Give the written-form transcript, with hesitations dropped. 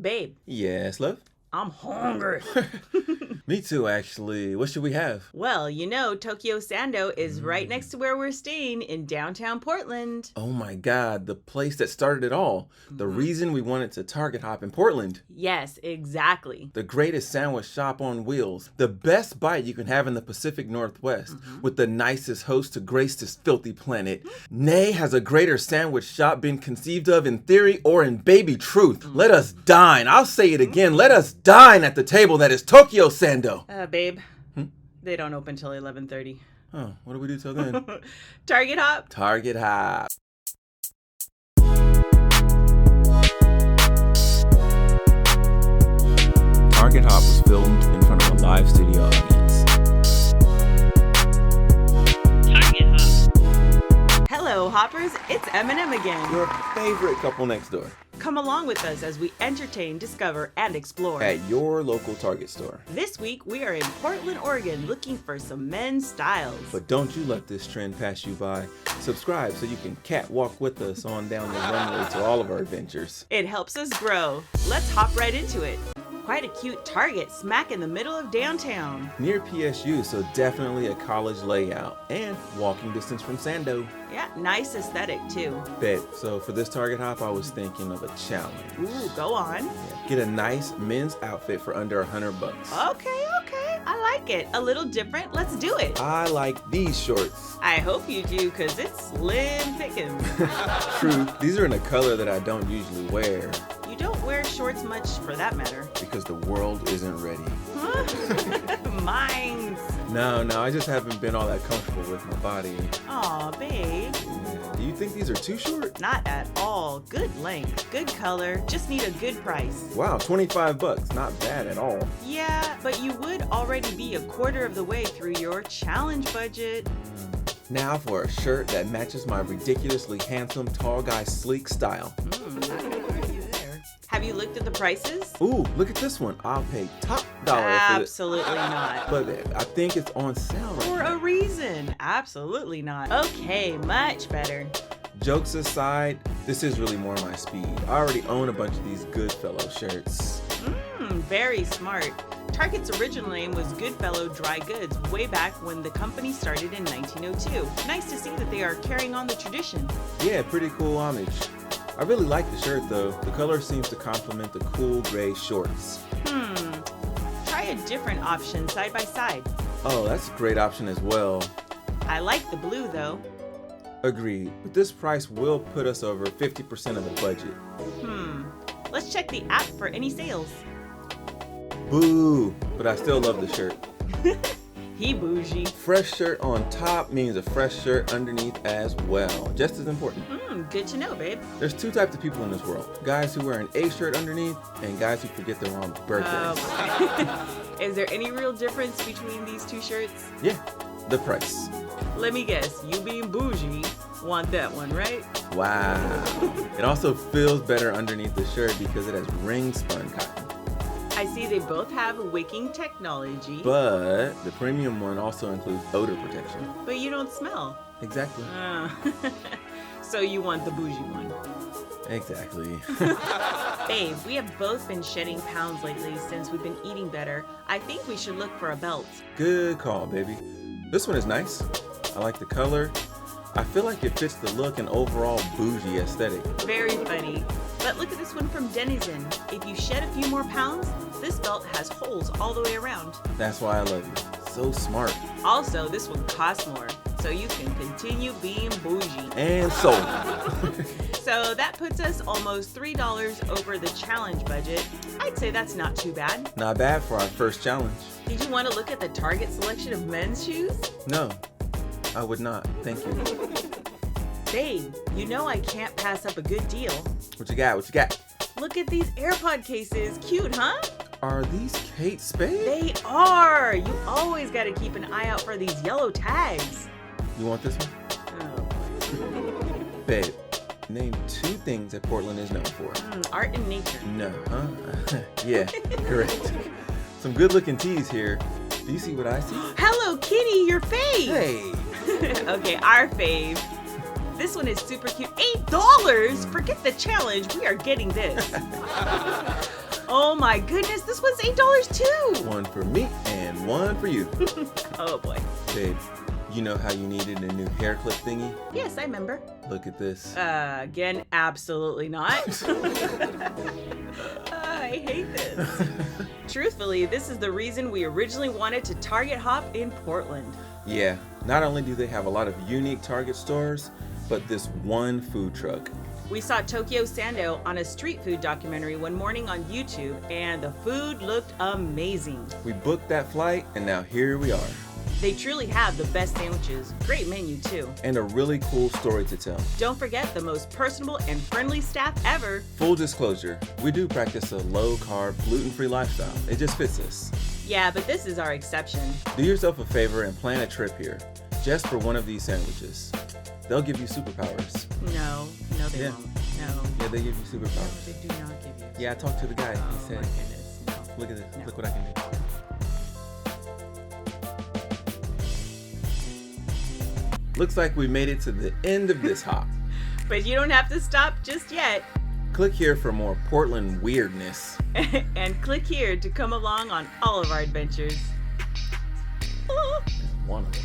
Babe, Yes, love? I'm hungry. Me too, actually. What should we have? Well, Tokyo Sando is right next to where we're staying in downtown Portland. Oh my God, the place that started it all. The reason we wanted to Target hop in Portland. Yes, exactly. The greatest sandwich shop on wheels. The best bite you can have in the Pacific Northwest. With the nicest host to grace this filthy planet. Nay, has a greater sandwich shop been conceived of in theory or in baby truth? Let us dine. I'll say it again. Let us dine at the table that is Tokyo Sando. Babe, they don't open till 11:30. Oh, what do we do till then? Target hop. Target hop. Target hop was filmed in front of a live studio audience. Target hop. Hello, hoppers. It's Eminem again. Your favorite couple next door. Come along with us as we entertain, discover, and explore. At your local Target store. This week, we are in Portland, Oregon, looking for some men's styles. But don't you let this trend pass you by. Subscribe so you can catwalk with us on down the runway to all of our adventures. It helps us grow. Let's hop right into it. Quite a cute Target smack in the middle of downtown. Near PSU, so definitely a college layout. And walking distance from Sando. Yeah, nice aesthetic too. Bet. So for this Target hop, I was thinking of a challenge. Ooh, go on. Get a nice men's outfit for under $100. Okay. I like it. A little different. Let's do it. I like these shorts. I hope you do, because it's slim pickings. True. These are in a color that I don't usually wear. You don't wear shorts much for that matter. Because the world isn't ready. Mine. No, I just haven't been all that comfortable with my body. Aw, babe. Do you think these are too short? Not at all. Good length, good color, just need a good price. Wow, $25. Not bad at all. Yeah, but you would already be a quarter of the way through your challenge budget. Now for a shirt that matches my ridiculously handsome, tall guy sleek style. Have you looked at the prices? Ooh, look at this one. I'll pay top dollar for this. Absolutely not. But I think it's on sale right For now. a reason. Absolutely not. Okay, much better. Jokes aside, this is really more my speed. I already own a bunch of these Goodfellow shirts. Very smart. Target's original name was Goodfellow Dry Goods way back when the company started in 1902. Nice to see that they are carrying on the tradition. Yeah, pretty cool homage. I really like the shirt though. The color seems to complement the cool gray shorts. Try a different option side by side. Oh, that's a great option as well. I like the blue though. Agreed, but this price will put us over 50% of the budget. Let's check the app for any sales. Boo, but I still love the shirt. He bougie. Fresh shirt on top means a fresh shirt underneath as well. Just as important. Good to know, babe. There's two types of people in this world. Guys who wear an A shirt underneath and guys who forget their own birthdays. Is there any real difference between these two shirts? Yeah, the price. Let me guess, you being bougie want that one, right? Wow. It also feels better underneath the shirt because it has ring spun cotton. I see they both have wicking technology. But the premium one also includes odor protection. But you don't smell. Exactly. So you want the bougie one. Exactly. Babe, we have both been shedding pounds lately since we've been eating better. I think we should look for a belt. Good call, baby. This one is nice. I like the color. I feel like it fits the look and overall bougie aesthetic. Very funny. But look at this one from Denizen. If you shed a few more pounds, this belt has holes all the way around. That's why I love you. So smart. Also, this one costs more, so you can continue being bougie. And sold. So that puts us almost $3 over the challenge budget. I'd say that's not too bad. Not bad for our first challenge. Did you want to look at the Target selection of men's shoes? No, I would not. Thank you. Babe, you know I can't pass up a good deal. What you got? Look at these AirPod cases. Cute, huh? Are these Kate Spade? They are. You always got to keep an eye out for these yellow tags. You want this one? Oh. Babe, name two things that Portland is known for. Art and nature. No, huh? Yeah, correct. Some good looking tees here. Do you see what I see? Hello Kitty, your fave. Hey. Okay, our fave. This one is super cute. $8? Forget the challenge. We are getting this. Oh my goodness, this was $8 too. One for me and one for you. Oh boy. Babe, you know how you needed a new hair clip thingy? Yes, I remember. Look at this. Again, absolutely not. I hate this. Truthfully, this is the reason we originally wanted to Target hop in Portland. Yeah, not only do they have a lot of unique Target stores, but this one food truck. We saw Tokyo Sando on a street food documentary one morning on YouTube, and the food looked amazing. We booked that flight, and now here we are. They truly have the best sandwiches, great menu too, And a really cool story to tell. don't forget the most personable and friendly staff ever. Full disclosure, we do practice a low-carb, gluten-free lifestyle. It just fits us. Yeah, but this is our exception. Do yourself a favor and plan a trip here, just for one of these sandwiches. They'll give you superpowers. No, they Yeah. won't. No. Yeah, they give you No, superpowers. they do not give you. Yeah, I talked to the guy. Oh He said, my goodness, no. look at this. No. Look what I can do. Looks like we made it to the end of this hop. But you don't have to stop just yet. Click here for more Portland weirdness. And click here to come along on all of our adventures. One of them.